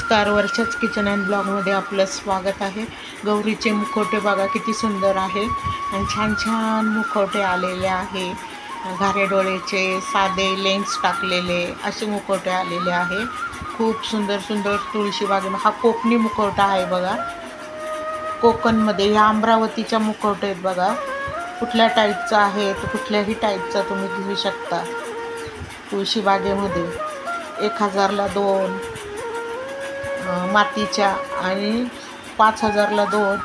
नमस्कार, वर्षाच kitchen and ब्लॉगमध्ये आपलं स्वागत आहे. गौरीचे मुखवटे बघा किती सुंदर आहे आणि छान छान मुखवटे आलेले आहे. घारे डोळेचे, साधे लेन्स टाकलेले असे मुखवटे आलेले आहे. खूप सुंदर सुंदर तुळशीबागे. हा कोकणी मुखवटा आहे बघा. कोकणमध्ये ह्या अमरावतीच्या मुखवटे आहेत बघा. कुठल्या टाईपचा आहे तर कुठल्याही टाईपचा तुम्ही घेऊ शकता. तुळशीबागेमध्ये 1000ला 2 मातीच्या आणि 5000ला 2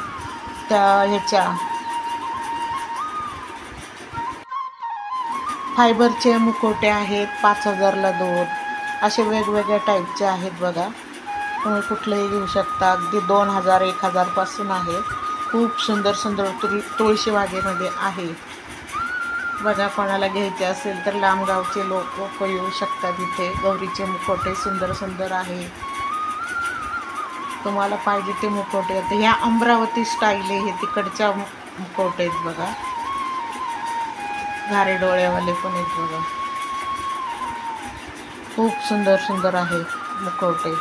त्या ह्याच्या फायबरचे मुखवटे आहेत. 5000ला 2 असे वेगवेगळ्या टाईपचे आहेत बघा. तुम्ही कुठलेही घेऊ शकता. अगदी 2000 1000 पासून आहे. खूप सुंदर सुंदर तुळशीबागेमध्ये आहे बघा. कोणाला घ्यायचे असेल तर लांबगावचे लोक येऊ शकतात. इथे गौरीचे मुखवटे सुंदर सुंदर आहे. तुम्हाला पाहिजे ते मुखवटे आहेत. ह्या अमरावती स्टाईल आहे. हे तिकडच्या मुखवटे आहेत बघा. घारे डोळेवाले पण आहेत बघा. खूप सुंदर सुंदर आहे मुखवटे.